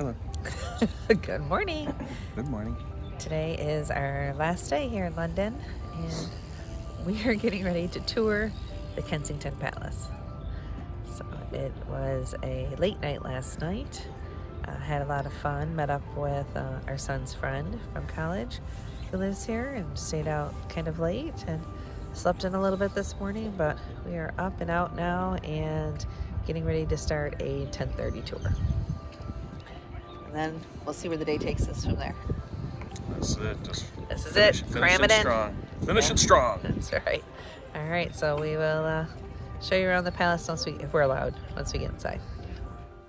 Hello. Good morning. Good morning. Today is our last day here in London, and we are getting ready to tour the Kensington Palace. So it was a late night last night. Had a lot of fun, met up with our son's friend from college who lives here and stayed out kind of late and slept in a little bit this morning, but we are up and out now and getting ready to start a 10:30 tour. And then we'll see where the day takes us from there. This is it. This is it. Cram it in. Strong. Finishing strong. That's right. All right, so we will show you around the palace if we're allowed, once we get inside.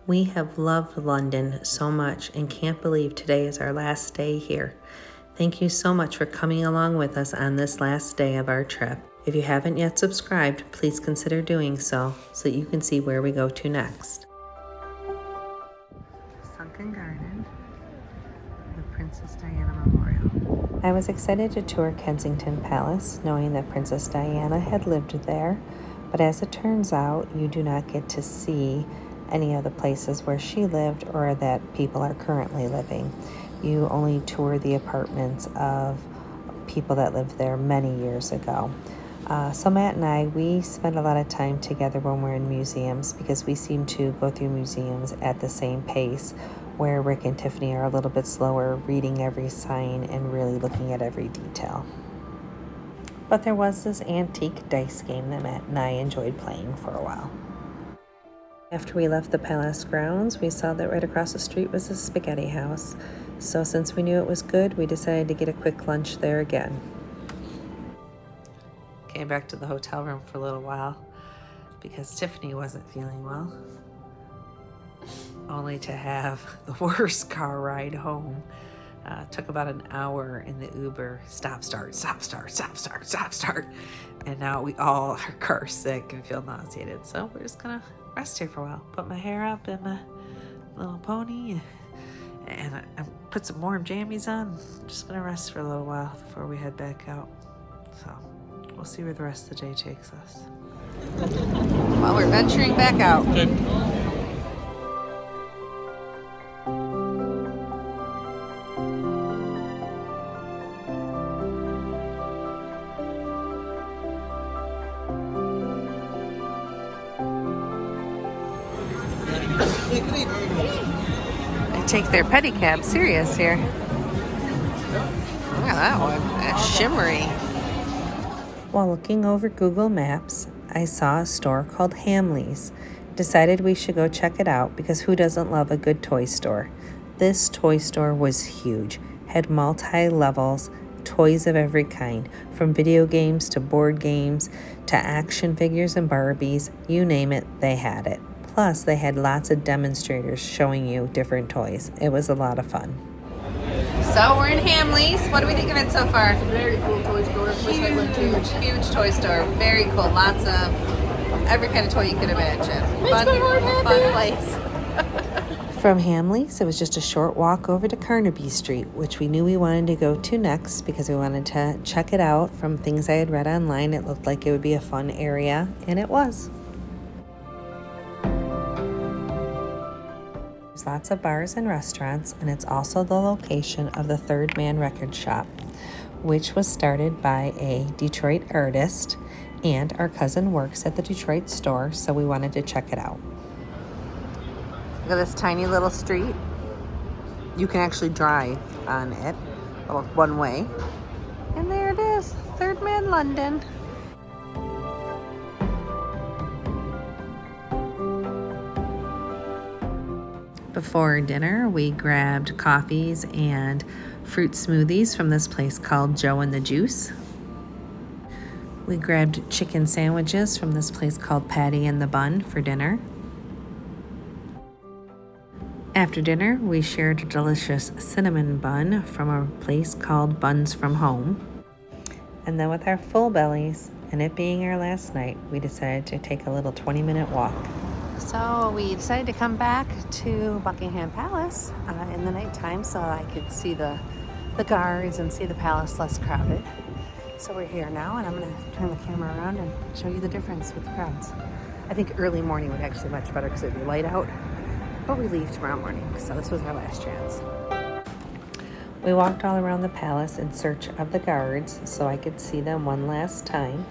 We have loved London so much and can't believe today is our last day here. Thank you so much for coming along with us on this last day of our trip. If you haven't yet subscribed, please consider doing so that you can see where we go to next. Sunken Garden, the Princess Diana Memorial. I was excited to tour Kensington Palace, knowing that Princess Diana had lived there, but as it turns out, you do not get to see any of the places where she lived or that people are currently living. You only tour the apartments of people that lived there many years ago. So Matt and I, we spend a lot of time together when we're in museums because we seem to go through museums at the same pace, where Rick and Tiffany are a little bit slower, reading every sign and really looking at every detail. But there was this antique dice game that Matt and I enjoyed playing for a while. After we left the palace grounds, we saw that right across the street was a spaghetti house. So since we knew it was good, we decided to get a quick lunch there again. Came back to the hotel room for a little while because Tiffany wasn't feeling well. Only to have the worst car ride home. Took about an hour in the Uber. Stop, start, stop, start, stop, start, stop, start. And now we all are car sick and feel nauseated. So we're just gonna rest here for a while. Put my hair up in my little pony and I put some warm jammies on. I'm just gonna rest for a little while before we head back out. So we'll see where the rest of the day takes us. Well, we're venturing back out. Good. They take their pedicab serious here. Look at that one. That's shimmery. While looking over Google Maps, I saw a store called Hamleys. Decided we should go check it out because who doesn't love a good toy store? This toy store was huge. Had multi-levels, toys of every kind, from video games to board games to action figures and Barbies. You name it, they had it. Plus, they had lots of demonstrators showing you different toys. It was a lot of fun. So we're in Hamleys. What do we think of it so far? It's a very cool toy store. Huge toy store. Very cool. Lots of every kind of toy you could imagine. Fun place. From Hamleys, it was just a short walk over to Carnaby Street, which we knew we wanted to go to next because we wanted to check it out. From things I had read online, it looked like it would be a fun area, and it was. There's lots of bars and restaurants, and it's also the location of the Third Man record shop, which was started by a Detroit artist, and our cousin works at the Detroit store, so we wanted to check it out. Look at this tiny little street. You can actually drive on it, one way. And there it is, Third Man London. Before dinner, we grabbed coffees and fruit smoothies from this place called Joe and the Juice. We grabbed chicken sandwiches from this place called Patty and the Bun for dinner. After dinner, we shared a delicious cinnamon bun from a place called Buns from Home. And then with our full bellies, and it being our last night, we decided to take a little 20-minute walk. So we decided to come back to Buckingham Palace in the nighttime so I could see the guards and see the palace less crowded. So we're here now, and I'm going to turn the camera around and show you the difference with the crowds. I think early morning would actually be much better because it would be light out. but we leave tomorrow morning, so this was our last chance. We walked all around the palace in search of the guards so I could see them one last time,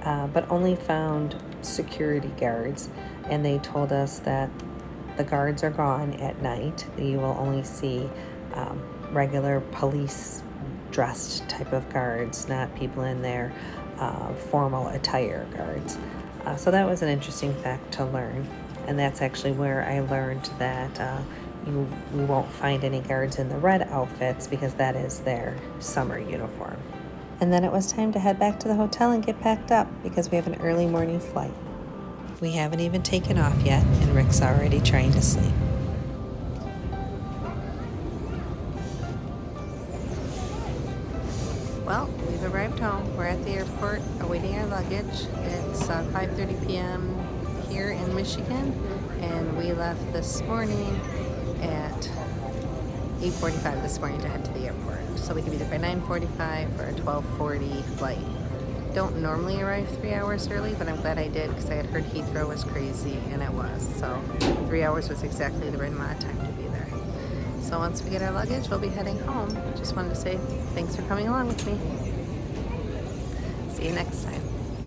but only found security guards, and they told us that the guards are gone at night. You will only see regular police dressed type of guards, not people in their formal attire guards. So that was an interesting fact to learn, and that's actually where I learned that we won't find any guards in the red outfits because that is their summer uniform. And then it was time to head back to the hotel and get packed up because we have an early morning flight. We haven't even taken off yet, and Rick's already trying to sleep. Well, we've arrived home. We're at the airport awaiting our luggage. It's 5:30 p.m. here in Michigan, and we left this morning at 8:45 this morning to head to the airport. So we can be there by 9:45 or a 12:40 flight. Don't normally arrive 3 hours early, but I'm glad I did because I had heard Heathrow was crazy, and it was. So 3 hours was exactly the right amount of time to be there. So once we get our luggage, we'll be heading home. Just wanted to say thanks for coming along with me. See you next time.